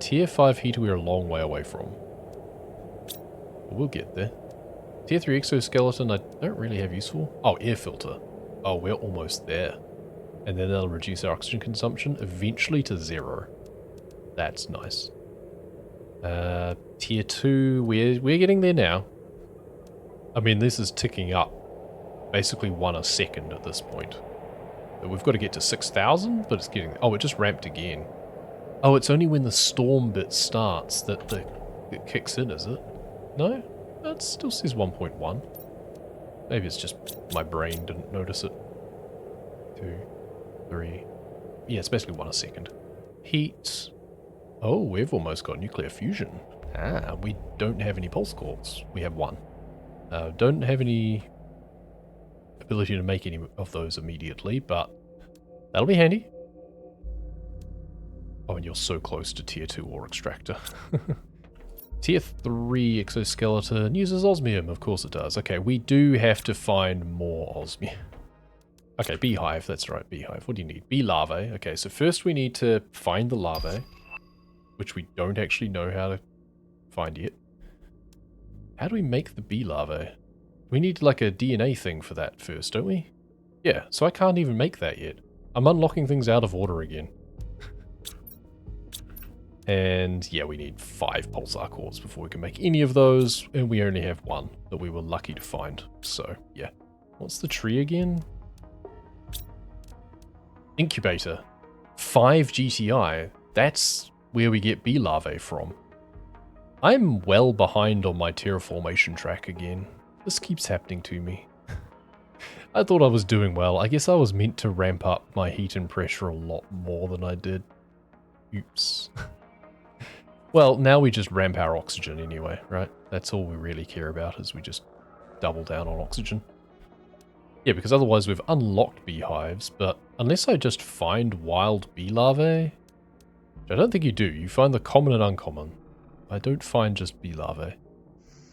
Tier 5 heater we're a long way away from. But we'll get there. Tier 3 exoskeleton I don't really have use for. Oh, air filter. Oh, we're almost there. And then that'll reduce our oxygen consumption eventually to 0. That's nice. Tier 2, we're getting there now. I mean, this is ticking up. Basically 1 a second at this point. But we've got to get to 6,000, but it's getting... Oh, it just ramped again. Oh, it's only when the storm bit starts that it kicks in, is it? No? That still says 1.1. Maybe it's just my brain didn't notice it. 2, 3... Yeah, it's basically 1 a second. Heat... Oh, we've almost got nuclear fusion. Ah, we don't have any pulse cores. We have 1. Don't have any ability to make any of those immediately, but that'll be handy. Oh, and you're so close to Tier 2 ore extractor. Tier 3 exoskeleton uses osmium. Of course it does. Okay, we do have to find more osmium. Okay, beehive. That's right, beehive. What do you need? Bee larvae. Okay, so first we need to find the larvae, which we don't actually know how to find yet. How do we make the bee larvae? We need like a DNA thing for that first, don't we? Yeah, so I can't even make that yet. I'm unlocking things out of order again. And yeah, we need 5 pulsar cores before we can make any of those, and we only have 1 that we were lucky to find. So yeah. What's the tree again? Incubator. 5 GTI. That's where we get bee larvae from. I'm well behind on my terraformation track again. This keeps happening to me. I thought I was doing well. I guess I was meant to ramp up my heat and pressure a lot more than I did. Oops. Well, now we just ramp our oxygen anyway, right? That's all we really care about, is we just double down on oxygen. Yeah, because otherwise we've unlocked beehives, but unless I just find wild bee larvae, which I don't think you do. You find the common and uncommon. I don't find just bee larvae.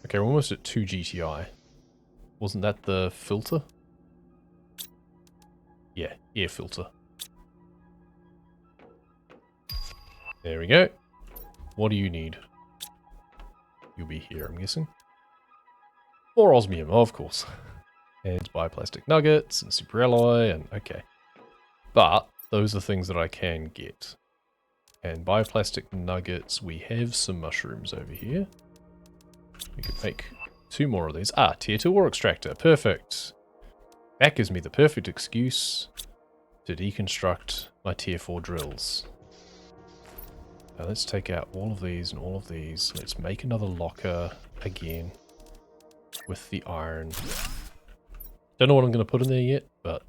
Okay, we're almost at 2 GTI. Wasn't that the filter? Yeah, air filter. There we go. What do you need? You'll be here, I'm guessing. More osmium, of course. And bioplastic nuggets and superalloy and okay. But those are things that I can get. And bioplastic nuggets, we have some mushrooms over here. We could make 2 more of these. Ah, tier 2 ore extractor. Perfect. That gives me the perfect excuse to deconstruct my tier 4 drills. Now let's take out all of these and all of these. Let's make another locker again with the iron. Don't know what I'm going to put in there yet, but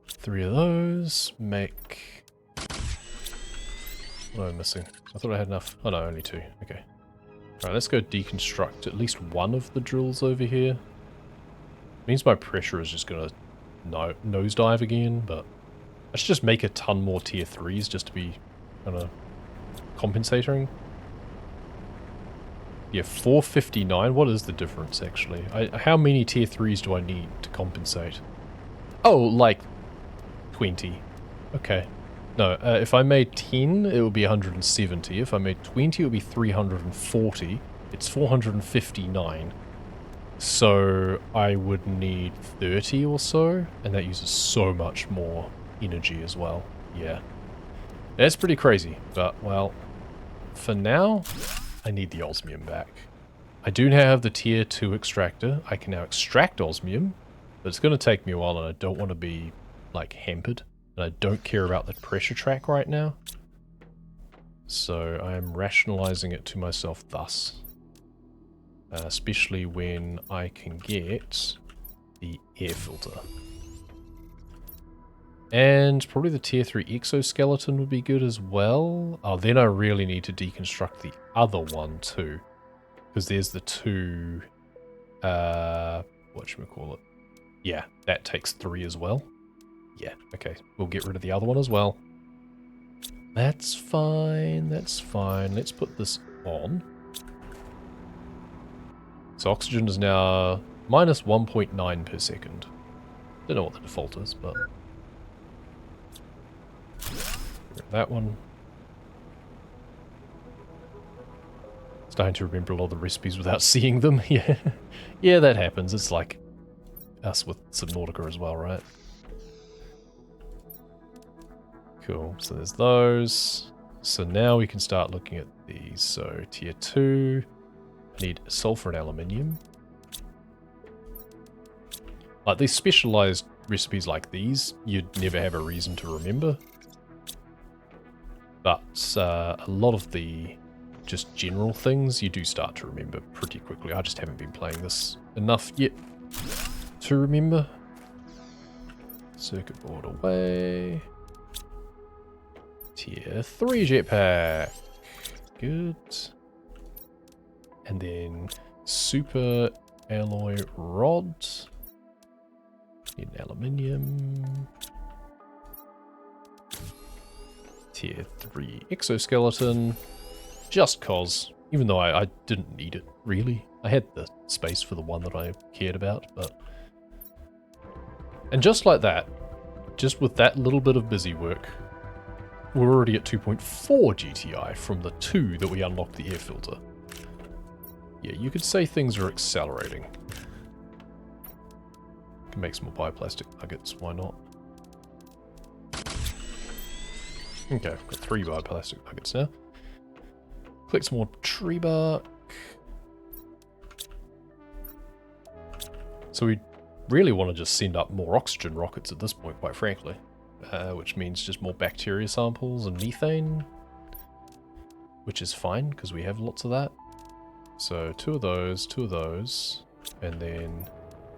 3 of those make... What am I missing? I thought I had enough. Oh no, only 2. Okay. Alright, let's go deconstruct at least 1 of the drills over here. Means my pressure is just going to nosedive again, but I should just make a ton more tier 3s just to be kind of compensating. Yeah, 459. What is the difference, actually? How many tier 3s do I need to compensate? Oh, like 20. Okay. No, if I made 10, it would be 170. If I made 20, it would be 340. It's 459. So I would need 30 or so, and that uses so much more energy as well. Yeah. That's pretty crazy, but, well, for now, I need the osmium back. I do now have the tier 2 extractor. I can now extract osmium, but it's going to take me a while, and I don't want to be, like, hampered. And I don't care about the pressure track right now. So I am rationalizing it to myself thus. Especially when I can get the air filter. And probably the tier 3 exoskeleton would be good as well. Oh, then I really need to deconstruct the other one too. Because there's the 2... whatchamacallit? Yeah, that takes 3 as well. Yeah, okay. We'll get rid of the other one as well. That's fine, that's fine. Let's put this on. So oxygen is now minus 1.9 per second. Don't know what the default is, but... that one. Starting to remember a lot of the recipes without seeing them. Yeah, yeah, that happens. It's like us with Subnautica as well, right? Cool. So there's those. So now we can start looking at these. So tier 2. I need sulfur and aluminium. Like these specialized recipes like these, you'd never have a reason to remember. But a lot of the just general things you do start to remember pretty quickly. I just haven't been playing this enough yet to remember. Circuit board away. Tier 3 jetpack. Good. And then super alloy rod. Need aluminium. Tier 3 exoskeleton. Just cause, even though I didn't need it, really. I had the space for the one that I cared about, but... And just like that, just with that little bit of busy work, we're already at 2.4 GTI from the 2 that we unlocked the air filter. Yeah, you could say things are accelerating. Can make some more bioplastic nuggets, why not? Okay, I've got 3 bioplastic nuggets now. Collect some more tree bark. So we really want to just send up more oxygen rockets at this point, quite frankly. Which means just more bacteria samples and methane. Which is fine, because we have lots of that. So 2 of those, and then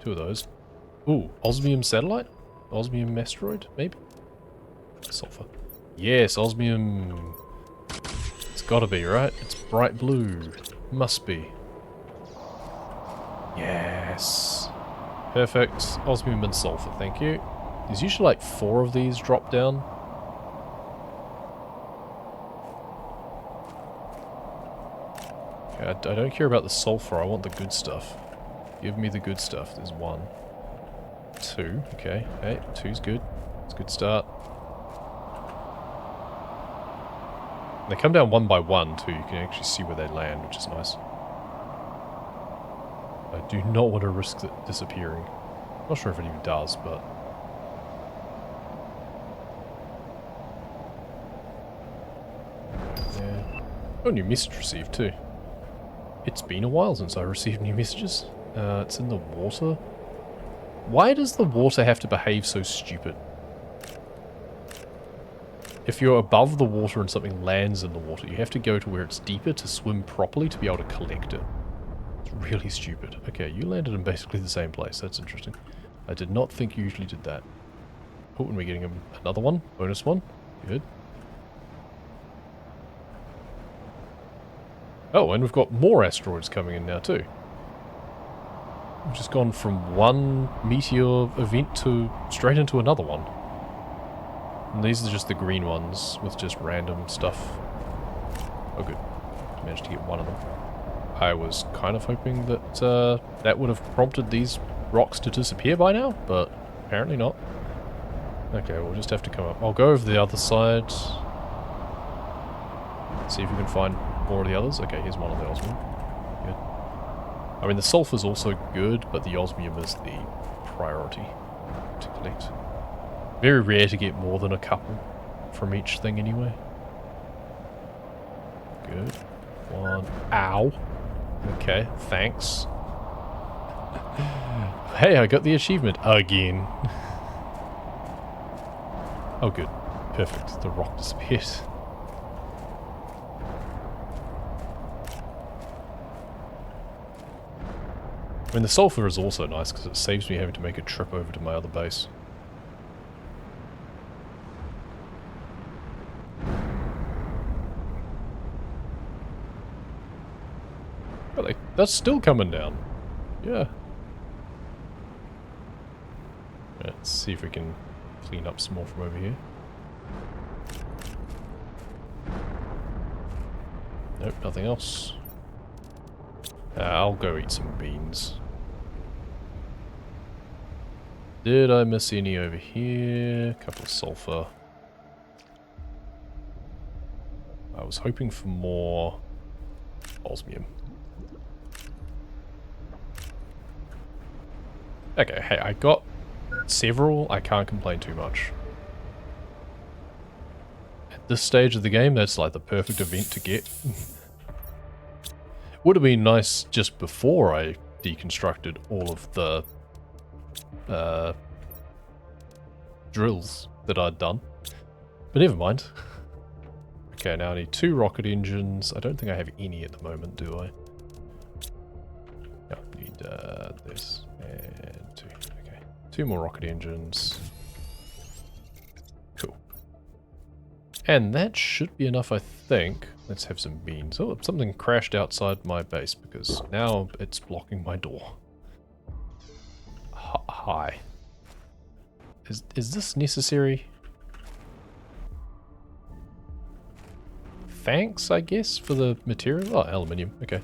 2 of those. Ooh, osmium satellite? Osmium asteroid, maybe? Sulfur. Yes, osmium. It's gotta be, right? It's bright blue. Must be. Yes. Perfect. Osmium and sulfur, thank you. There's usually like 4 of these drop down. Okay, I don't care about the sulfur, I want the good stuff. Give me the good stuff. There's 1. 2, okay. Hey, 2's good. It's a good start. They come down 1 by 1 too, you can actually see where they land, which is nice. I do not want to risk it disappearing. Not sure if it even does, but... Yeah. Oh, new message received too. It's been a while since I received new messages. It's in the water. Why does the water have to behave so stupid? If you're above the water and something lands in the water, you have to go to where it's deeper to swim properly to be able to collect it. It's really stupid. Okay, you landed in basically the same place. That's interesting. I did not think you usually did that. Oh, and we're getting another one. Bonus one. Good. Oh, and we've got more asteroids coming in now too. We've just gone from one meteor event to straight into another one. And these are just the green ones with just random stuff. Oh good. Managed to get one of them. I was kind of hoping that that would have prompted these rocks to disappear by now, but apparently not. Okay, we'll just have to come up. I'll go over the other side. See if we can find more of the others. Okay, here's one of the osmium. Good. I mean, the sulfur's also good, but the osmium is the priority to collect. Very rare to get more than a couple from each thing anyway. Good. 1. Ow. Okay, thanks. Hey, I got the achievement again. Oh good. Perfect. The rock disappeared. I mean, the sulfur is also nice because it saves me having to make a trip over to my other base. Really? That's still coming down. Yeah. Let's see if we can clean up some more from over here. Nope, nothing else. I'll go eat some beans. Did I miss any over here? A couple of sulfur. I was hoping for more osmium. Okay, hey, I got several. I can't complain too much. At this stage of the game, that's like the perfect event to get. Would have been nice just before I deconstructed all of the drills that I'd done. But never mind. Okay, now I need 2 rocket engines. I don't think I have any at the moment, do I? No, I need this and 2. Okay, 2 more rocket engines. Cool. And that should be enough, I think. Let's have some beans. Oh, something crashed outside my base because now it's blocking my door. Hi. Is this necessary? Thanks, I guess, for the material. Oh, aluminium. Okay.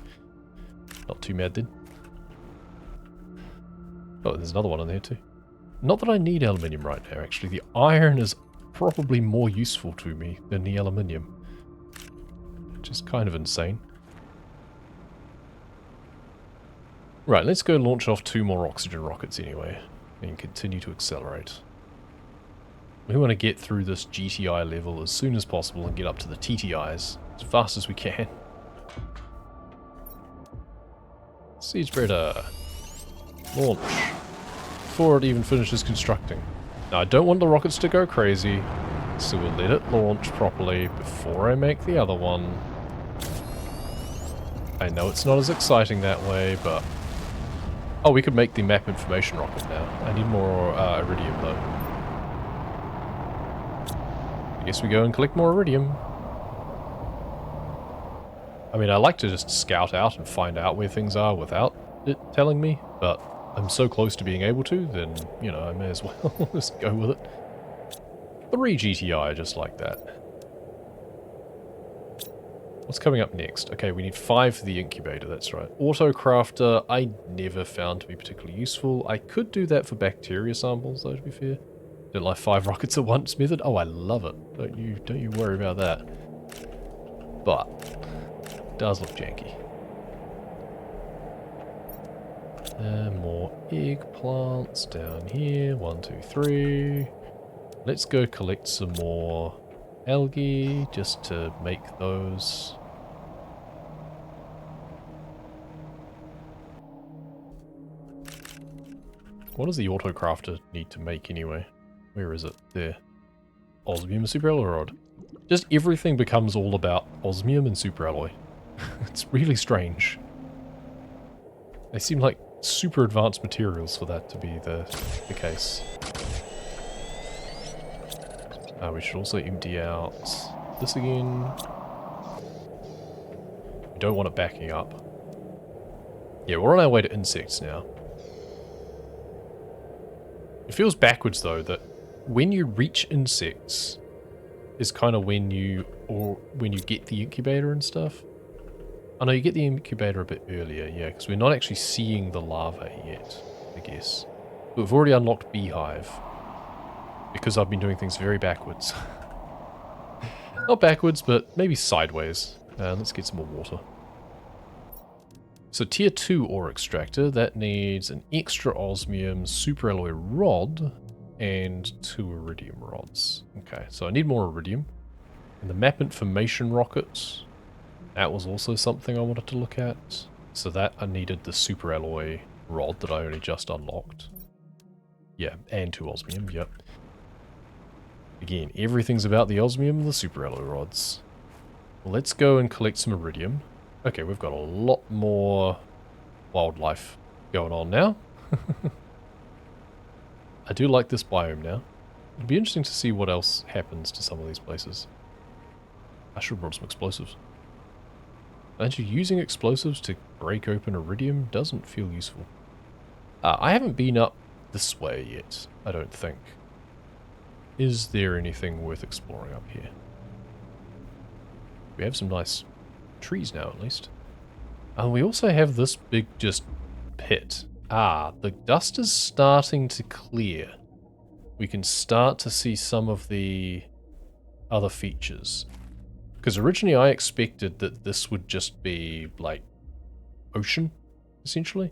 Not too mad then. Oh, there's another one in there too. Not that I need aluminium right now, actually. The iron is probably more useful to me than the aluminium. Which is kind of insane. Right, let's go launch off 2 more oxygen rockets anyway. And continue to accelerate. We want to get through this GTI level as soon as possible and get up to the TTIs as fast as we can. Siege Predator. Launch. Before it even finishes constructing. Now I don't want the rockets to go crazy, so we'll let it launch properly before I make the other one. I know it's not as exciting that way, but... Oh, we could make the map information rocket now. I need more iridium though. I guess we go and collect more iridium. I mean, I like to just scout out and find out where things are without it telling me, but I'm so close to being able to, then, you know, I may as well just go with it. 3 GTI, just like that. What's coming up next? Okay, we need 5 for the incubator, that's right. Autocrafter, I never found to be particularly useful. I could do that for bacteria samples, though, to be fair. Don't like 5 rockets at once method. Oh, I love it. Don't you worry about that. But, it does look janky. More eggplants down here. 1, 2, 3. Let's go collect some more algae just to make those. What does the autocrafter need to make anyway? Where is it? There. Osmium and superalloy rod. Just everything becomes all about osmium and superalloy. It's really strange. They seem like super advanced materials for that to be the case. We should also empty out this again. We don't want it backing up. Yeah, we're on our way to insects now. It feels backwards though that when you reach insects is kind of when you get the incubator and stuff. Oh no, you get the incubator a bit earlier, yeah, because we're not actually seeing the larvae yet, I guess. But we've already unlocked Beehive. Because I've been doing things very backwards. Not backwards, but maybe sideways. Let's get some more water. So tier 2 ore extractor, that needs an extra osmium superalloy rod and 2 iridium rods. Okay, so I need more iridium. And the map information rocket, that was also something I wanted to look at. So that I needed the superalloy rod that I only just unlocked. Yeah, and 2 osmium, yep. Again, everything's about the osmium and the superalloy rods. Well, let's go and collect some iridium. Okay, we've got a lot more wildlife going on now. I do like this biome now. It'll be interesting to see what else happens to some of these places. I should have brought some explosives. Actually, using explosives to break open iridium doesn't feel useful. I haven't been up this way yet, I don't think. Is there anything worth exploring up here? We have some nice trees now, at least. And we also have this big, just, pit. Ah, the dust is starting to clear. We can start to see some of the other features. Because originally I expected that this would just be, like, ocean, essentially.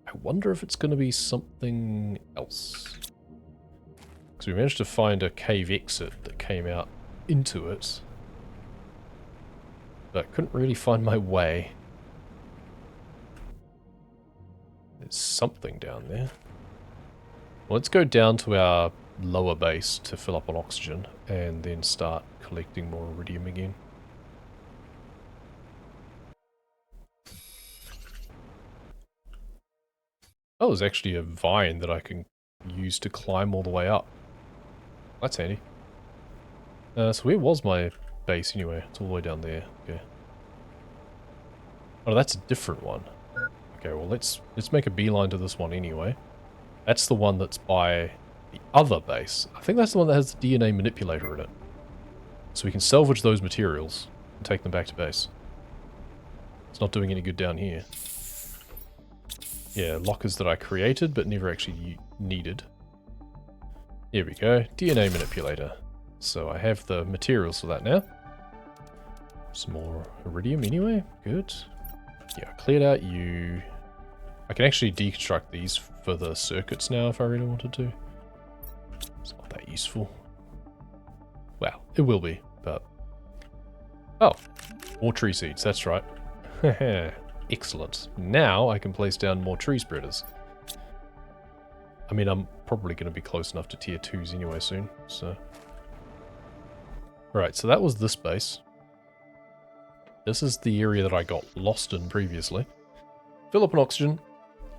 I wonder if it's going to be something else. Because we managed to find a cave exit that came out into it. But I couldn't really find my way. There's something down there. Well, let's go down to our lower base to fill up on oxygen and then start collecting more iridium again. Oh, there's actually a vine that I can use to climb all the way up. That's handy. So where was my base anyway? It's all the way down there. Okay. Oh, that's a different one. Okay, well let's make a beeline to this one anyway. That's the one that's by the other base. I think that's the one that has the DNA manipulator in it. So we can salvage those materials and take them back to base. It's not doing any good down here. Yeah, lockers that I created but never actually needed. Here we go, DNA manipulator. So I have the materials for that now. Some more iridium anyway, good. Yeah, I cleared out you. I can actually deconstruct these for the circuits now if I really wanted to. It's not that useful. Well, it will be, but... Oh, more tree seeds, that's right. Excellent. Now I can place down more tree spreaders. I mean, I'm probably going to be close enough to tier 2s anyway soon, so... Right, so that was this base. This is the area that I got lost in previously. Fill up on oxygen,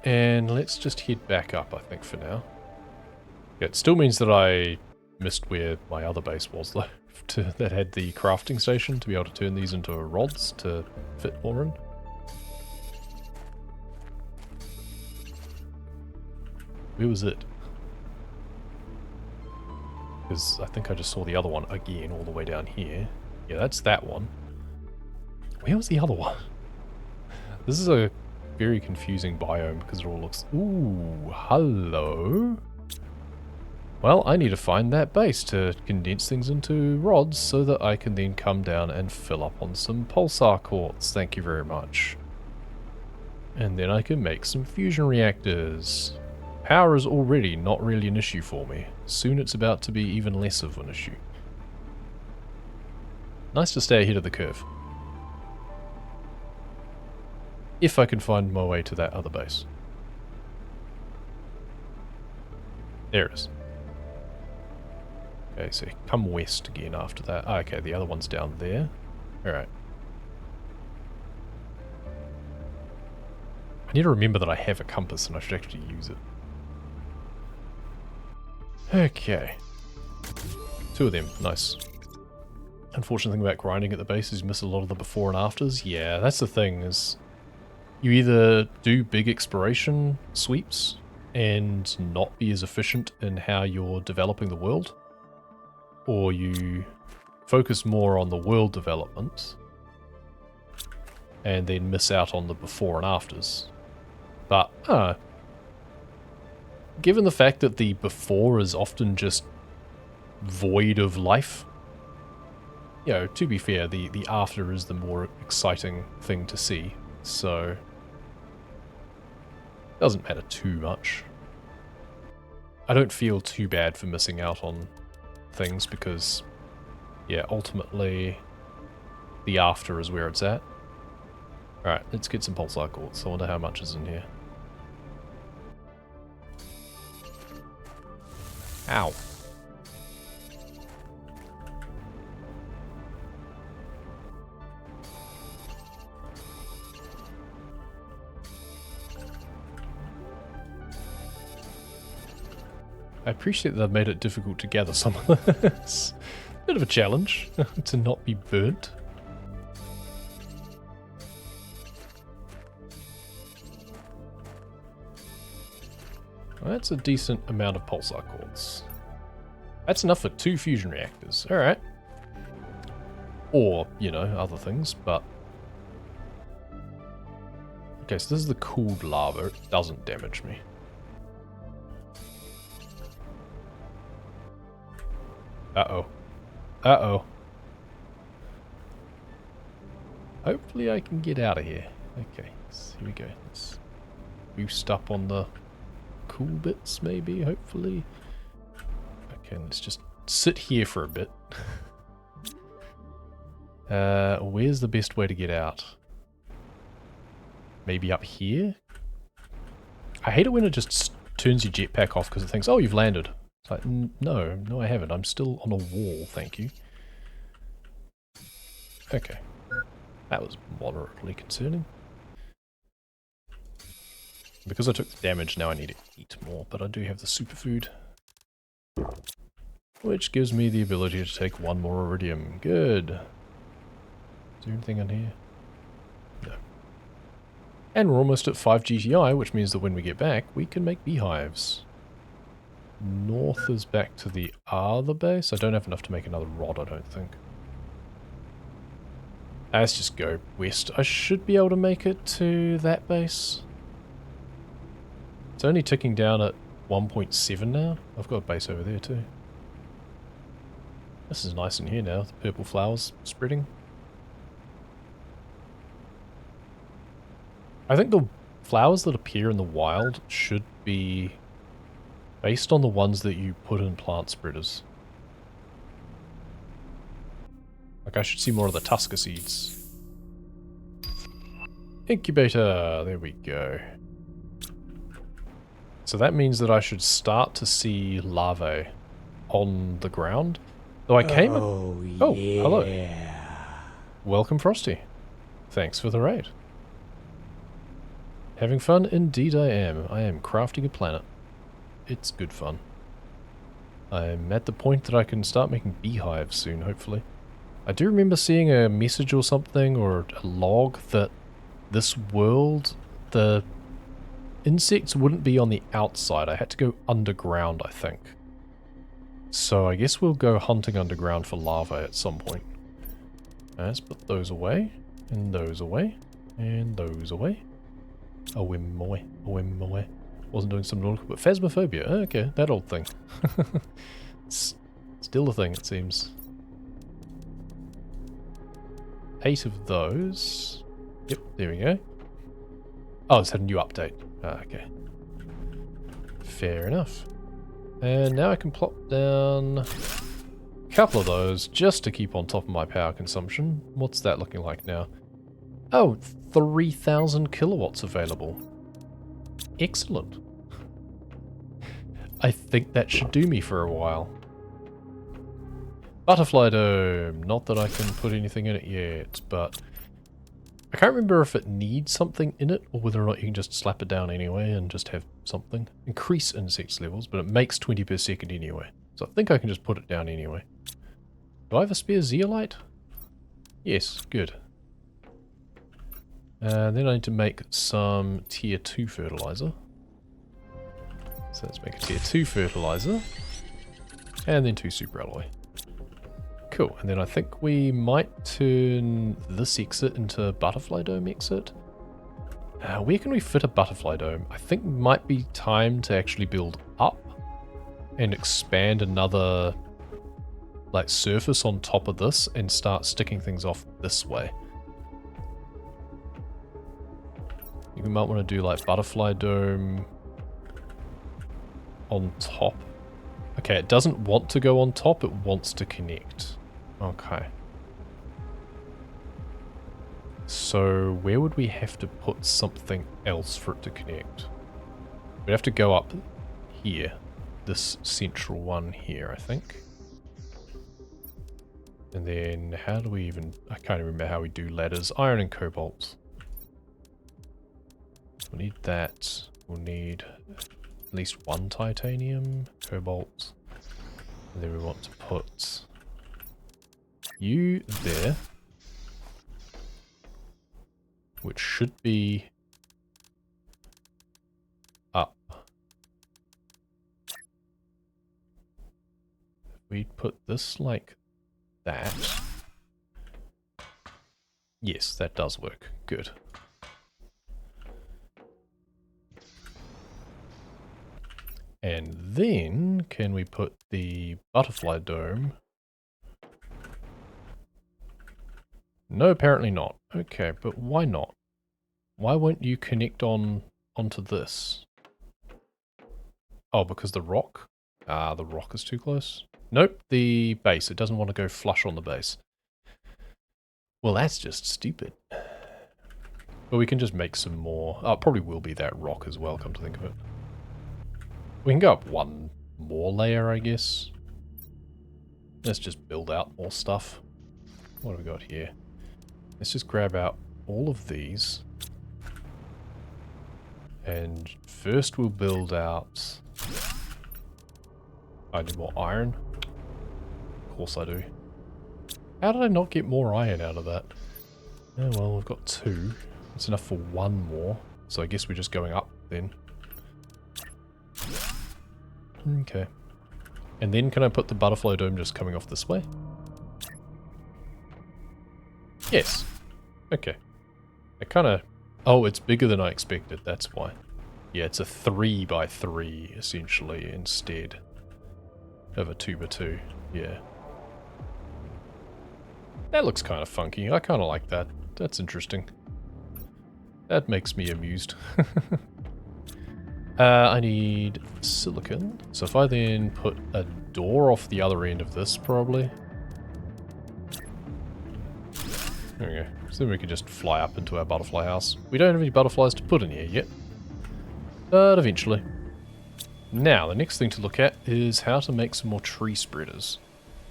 and let's just head back up, I think, for now. Yeah, it still means that I missed where my other base was, though, that had the crafting station to be able to turn these into rods to fit more in. Where was it? Because I think I just saw the other one again all the way down here. Yeah, that's that one. Where was the other one? This is a very confusing biome because it all looks... Ooh, hello. Well, I need to find that base to condense things into rods so that I can then come down and fill up on some pulsar quartz. Thank you very much. And then I can make some fusion reactors. Power is already not really an issue for me. Soon it's about to be even less of an issue. Nice to stay ahead of the curve. If I can find my way to that other base. There it is. Okay, so come west again after that. Ah, okay, the other one's down there. Alright. I need to remember that I have a compass and I should actually use it. Okay. 2 of them, nice. Unfortunate thing about grinding at the base is you miss a lot of the before and afters. Yeah, that's the thing, is you either do big exploration sweeps and not be as efficient in how you're developing the world, or you focus more on the world development and then miss out on the before and afters. But, given the fact that the before is often just void of life, you know, to be fair, the after is the more exciting thing to see, so doesn't matter too much. I don't feel too bad for missing out on things because, yeah, ultimately the after is where it's at. Alright, let's get some pulsar quartz. I wonder how much is in here. Ow. I appreciate that they've made it difficult to gather some of this. Bit of a challenge to not be burnt. Well, that's a decent amount of pulsar quartz. That's enough for 2 fusion reactors. Alright. Or, you know, other things, but... Okay, so this is the cooled lava. It doesn't damage me. Uh-oh. Uh-oh. Hopefully I can get out of here. Okay, so here we go. Let's boost up on the cool bits, maybe, hopefully. Okay, let's just sit here for a bit. Where's the best way to get out? Maybe up here? I hate it when it just turns your jetpack off because it thinks, oh, you've landed. It's like, no, I haven't. I'm still on a wall, thank you. Okay. That was moderately concerning. Because I took the damage, now I need to eat more, but I do have the superfood. Which gives me the ability to take one more iridium. Good. Is there anything in here? No. And we're almost at 5 GTI, which means that when we get back, we can make beehives. North is back to the other base. I don't have enough to make another rod, I don't think. Let's just go west. I should be able to make it to that base. It's only ticking down at 1.7 now. I've got a base over there too. This is nice in here now, the purple flowers spreading. I think the flowers that appear in the wild should be based on the ones that you put in plant spreaders. Like I should see more of the Tusker seeds. Incubator, there we go. So that means that I should start to see larvae on the ground. Though I came... Oh, yeah. Hello. Welcome, Frosty. Thanks for the raid. Having fun? Indeed I am. I am crafting a planet. It's good fun. I'm at the point that I can start making beehives soon, hopefully. I do remember seeing a message or something, or a log, that this world, the insects wouldn't be on the outside. I had to go underground, I think. So I guess we'll go hunting underground for larvae at some point. Let's put those away, and those away, and those away. A whim away, a whim away. Wasn't doing some nautical, but phasmophobia. Okay, that old thing. It's still a thing, it seems. 8 of those. Yep, there we go. Oh, it's had a new update. Okay. Fair enough. And now I can plop down a couple of those just to keep on top of my power consumption. What's that looking like now? Oh, 3,000 kilowatts available. Excellent. I think that should do me for a while. Butterfly dome. Not that I can put anything in it yet, but I can't remember if it needs something in it or whether or not you can just slap it down anyway and just have something. Increase insect levels, but it makes 20 per second anyway. So I think I can just put it down anyway. Do I have a spare zeolite? Yes, good. And then I need to make some tier 2 fertilizer. So let's make a tier 2 fertilizer. And then 2 super alloy. Cool, and then I think we might turn this exit into butterfly dome exit. Where can we fit a butterfly dome? I think it might be time to actually build up and expand another like surface on top of this and start sticking things off this way. You might want to do like butterfly dome on top. Okay, it doesn't want to go on top, it wants to connect. Okay. So where would we have to put something else for it to connect? We'd have to go up here. This central one here, I think. And then how do we even... I can't remember how we do ladders. Iron and cobalt. We'll need that. We'll need at least 1 titanium, cobalt. And then we want to put you there. Which should be up. If we put this like that. Yes, that does work. Good. And then, can we put the butterfly dome No, apparently not. Okay, but why not? Why won't you connect onto this? Oh, because the rock? Ah, the rock is too close. Nope, the base. It doesn't want to go flush on the base. Well, that's just stupid. But we can just make some more. Oh, it probably will be that rock as well, come to think of it. We can go up one more layer, I guess. Let's just build out more stuff. What have we got here? Let's just grab out all of these. And first we'll build out... I need more iron. Of course I do. How did I not get more iron out of that? Oh well, we've got 2. That's enough for 1 more. So I guess we're just going up then. Okay. And then can I put the butterfly dome just coming off this way? Yes. Okay. I kind of... Oh, it's bigger than I expected, that's why. Yeah, it's a 3 by 3 essentially, instead of a 2 by 2. Yeah. That looks kind of funky. I kind of like that. That's interesting. That makes me amused. I need silicon. So if I then put a door off the other end of this, probably. There we go. So then we can just fly up into our butterfly house. We don't have any butterflies to put in here yet. But eventually. Now, the next thing to look at is how to make some more tree spreaders.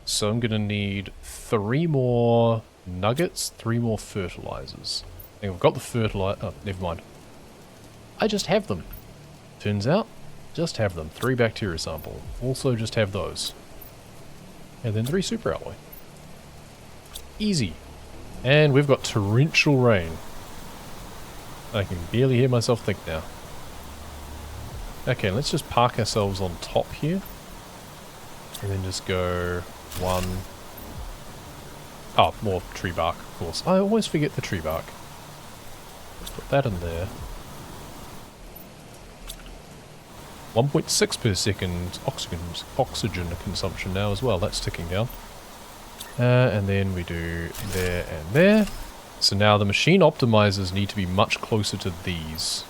So I'm going to need 3 more nuggets, 3 more fertilizers. I think I've got the fertilizer. Oh, never mind. I just have them. Turns out, just have them. 3 bacteria sample. Also just have those. And then 3 super alloy. Easy. And we've got torrential rain. I can barely hear myself think now. Okay, let's just park ourselves on top here. And then just go 1. Oh, more tree bark, of course. I always forget the tree bark. Let's put that in there. 1.6 per second oxygen consumption now as well. That's ticking down. And then we do there and there. So now the machine optimizers need to be much closer to these.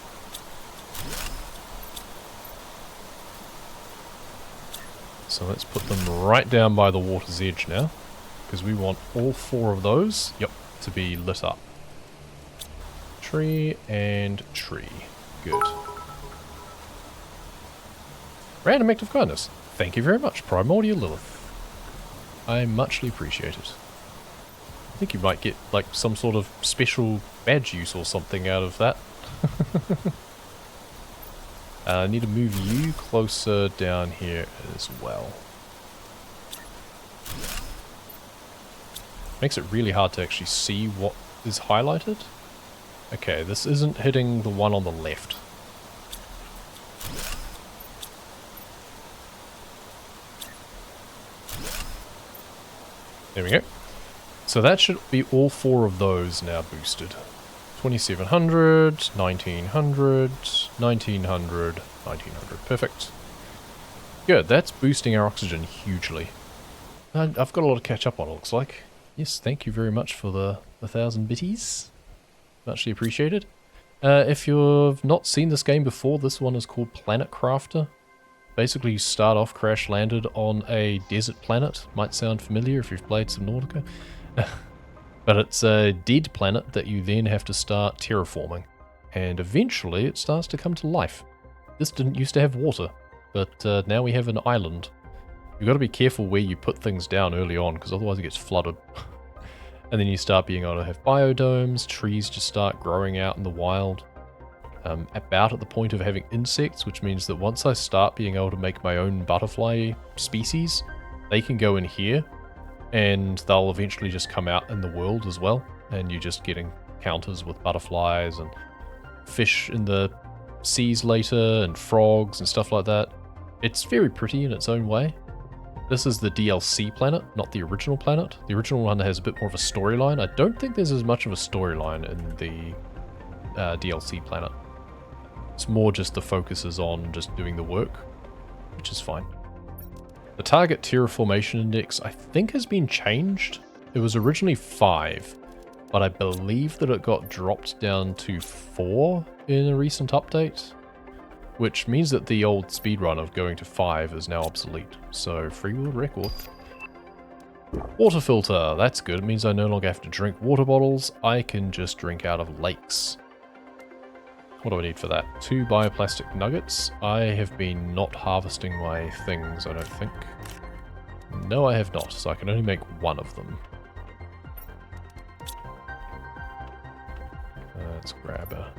So let's put them right down by the water's edge now. Because we want all 4 of those, yep, to be lit up. Tree and tree. Good. Random act of kindness. Thank you very much, Primordial Lilith. I muchly appreciate it. I think you might get, like, some sort of special badge use or something out of that. I need to move you closer down here as well. Makes it really hard to actually see what is highlighted. Okay, this isn't hitting the one on the left. There we go. So that should be all 4 of those now boosted. 2700, 1900, 1900, 1900. Perfect. Good, that's boosting our oxygen hugely. I've got a lot to catch up on, it looks like. Yes, thank you very much for the 1,000 bitties. Muchly appreciated. If you've not seen this game before, this one is called Planet Crafter. Basically, you start off crash landed on a desert planet. Might sound familiar if you've played some Nautica. But it's a dead planet that you then have to start terraforming. And eventually it starts to come to life. This didn't used to have water, but now we have an island. You've got to be careful where you put things down early on, because otherwise it gets flooded. And then you start being able to have biodomes, trees just start growing out in the wild. About at the point of having insects, which means that once I start being able to make my own butterfly species, they can go in here, and they'll eventually just come out in the world as well, and you're just getting encounters with butterflies and fish in the seas later, and frogs and stuff like that. It's very pretty in its own way. This is the DLC planet, not the original planet. The original one has a bit more of a storyline. I don't think there's as much of a storyline in the DLC planet. It's more just the focus is on just doing the work, which is fine. The target terraformation index, I think, has been changed. It was originally 5. but I believe that it got dropped down to 4 in a recent update, which means that the old speedrun of going to 5 is now obsolete. So, free world record. Water filter, that's good. It means I no longer have to drink water bottles. I can just drink out of lakes. What do I need for that? 2 bioplastic nuggets. I have been not harvesting my things, I don't think. No, I have not, so I can only make 1 of them. Let's grab a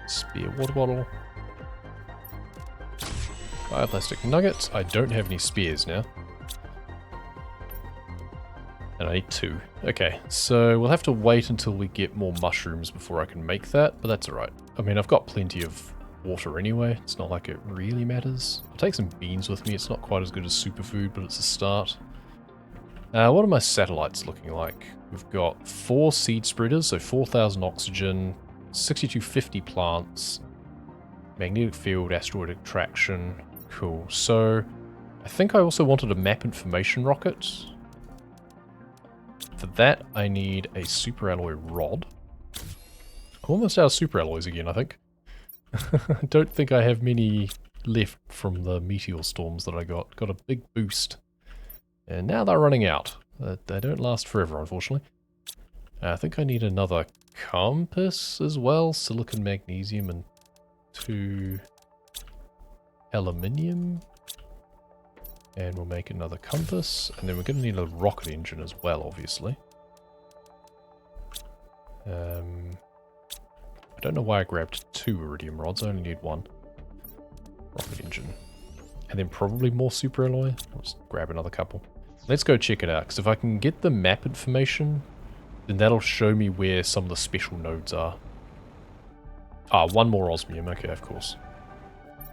spare water bottle. Bioplastic nuggets. I don't have any spears now. And I need 2. Okay, so we'll have to wait until we get more mushrooms before I can make that, but that's alright. I mean, I've got plenty of water anyway. It's not like it really matters. I'll take some beans with me. It's not quite as good as superfood, but it's a start. What are my satellites looking like? We've got 4 seed spreaders, so 4,000 oxygen, 6250 plants, magnetic field, asteroid attraction. Cool. So, I think I also wanted a map information rocket. For that, I need a super alloy rod. I'm almost out of super alloys again, I think. I don't think I have many left from the meteor storms that I got. Got a big boost. And now they're running out. They don't last forever, unfortunately. I think I need another compass as well. Silicon, magnesium, and 2 aluminium. And we'll make another compass. And then we're going to need a rocket engine as well, obviously. I don't know why I grabbed 2 iridium rods. I only need 1. Rocket engine. And then probably more super alloy. I'll just grab another couple. Let's go check it out, because if I can get the map information, then that'll show me where some of the special nodes are. Ah, 1 more osmium. Okay, of course.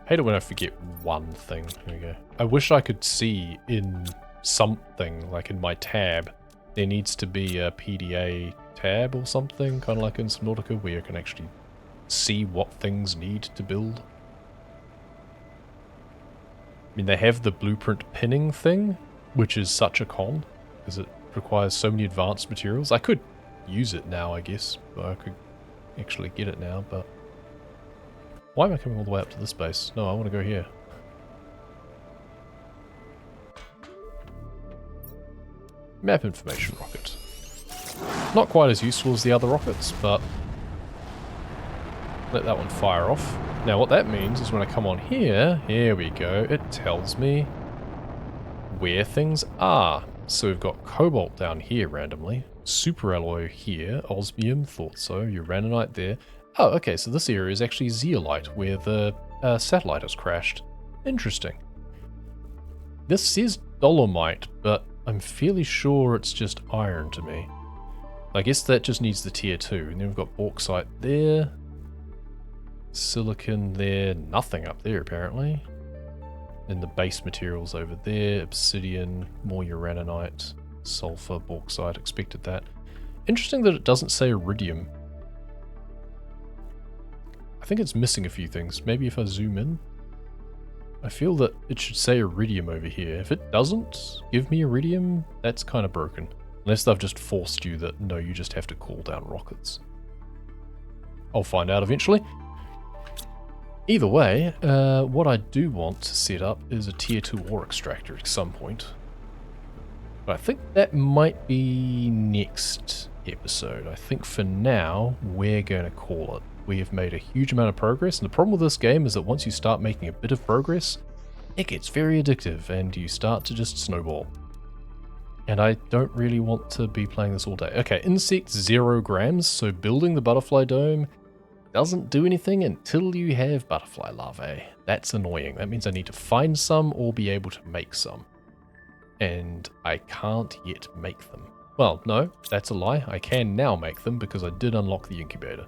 Hate it when I forget one thing. There we go. I wish I could see in something, like in my tab, there needs to be a PDA tab or something, kind of like in Subnautica, where you can actually see what things need to build. I mean, they have the blueprint pinning thing, which is such a con, because it requires so many advanced materials. I could use it now, I guess, but I could actually get it now, but... Why am I coming all the way up to this base? No, I want to go here. Map information rocket. Not quite as useful as the other rockets, but... Let that one fire off. Now what that means is when I come on here, here we go, it tells me where things are. So we've got cobalt down here randomly, super alloy here, osmium, thought so, uraninite there. Oh, okay, so this area is actually zeolite, where the satellite has crashed. Interesting. This says dolomite, but I'm fairly sure it's just iron to me. I guess that just needs the tier 2, and then we've got bauxite there. Silicon there, nothing up there apparently. And the base materials over there, obsidian, more uraninite, sulfur, bauxite, expected that. Interesting that it doesn't say iridium. I think it's missing a few things. Maybe if I zoom in. I feel that it should say iridium over here. If it doesn't give me iridium, that's kind of broken. Unless they've just forced you that, no, you just have to call down rockets. I'll find out eventually. Either way, what I do want to set up is a tier 2 ore extractor at some point. But I think that might be next episode. I think for now, we're going to call it. We have made a huge amount of progress, and the problem with this game is that once you start making a bit of progress, it gets very addictive, and you start to just snowball. And I don't really want to be playing this all day. Okay, insects 0 grams, so building the butterfly dome doesn't do anything until you have butterfly larvae. That's annoying. That means I need to find some or be able to make some. And I can't yet make them. Well, no, that's a lie. I can now make them because I did unlock the incubator.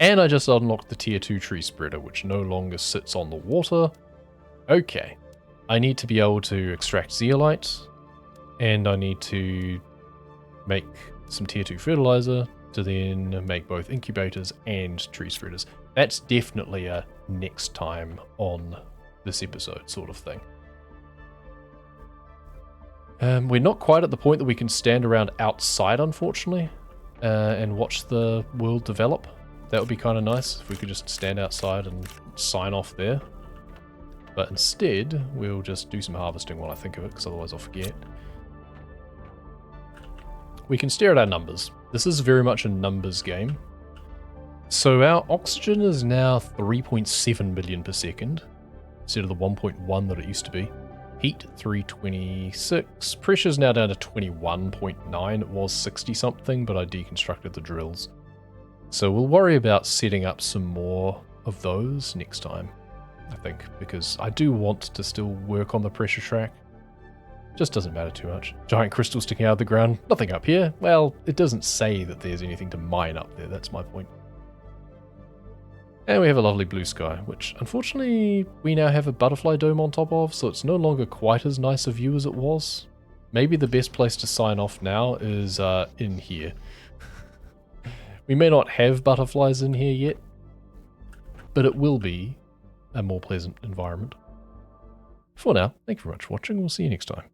And I just unlocked the tier 2 tree spreader, which no longer sits on the water. Okay. I need to be able to extract zeolite, and I need to make some tier 2 fertilizer to then make both incubators and tree spreaders. That's definitely a next time on this episode sort of thing. We're not quite at the point that we can stand around outside, unfortunately, and watch the world develop. That would be kind of nice if we could just stand outside and sign off there. But instead, we'll just do some harvesting while I think of it, because otherwise I'll forget. We can stare at our numbers. This is very much a numbers game. So our oxygen is now 3.7 million per second, instead of the 1.1 that it used to be. Heat, 326. Pressure's now down to 21.9. It was 60 something, but I deconstructed the drills. So we'll worry about setting up some more of those next time, I think, because I do want to still work on the pressure track. Just doesn't matter too much. Giant crystal sticking out of the ground. Nothing up here. Well, it doesn't say that there's anything to mine up there. That's my point. And we have a lovely blue sky, which unfortunately we now have a butterfly dome on top of, so it's no longer quite as nice a view as it was. Maybe the best place to sign off now is in here. We may not have butterflies in here yet, but it will be a more pleasant environment. For now, thank you very much for watching. We'll see you next time.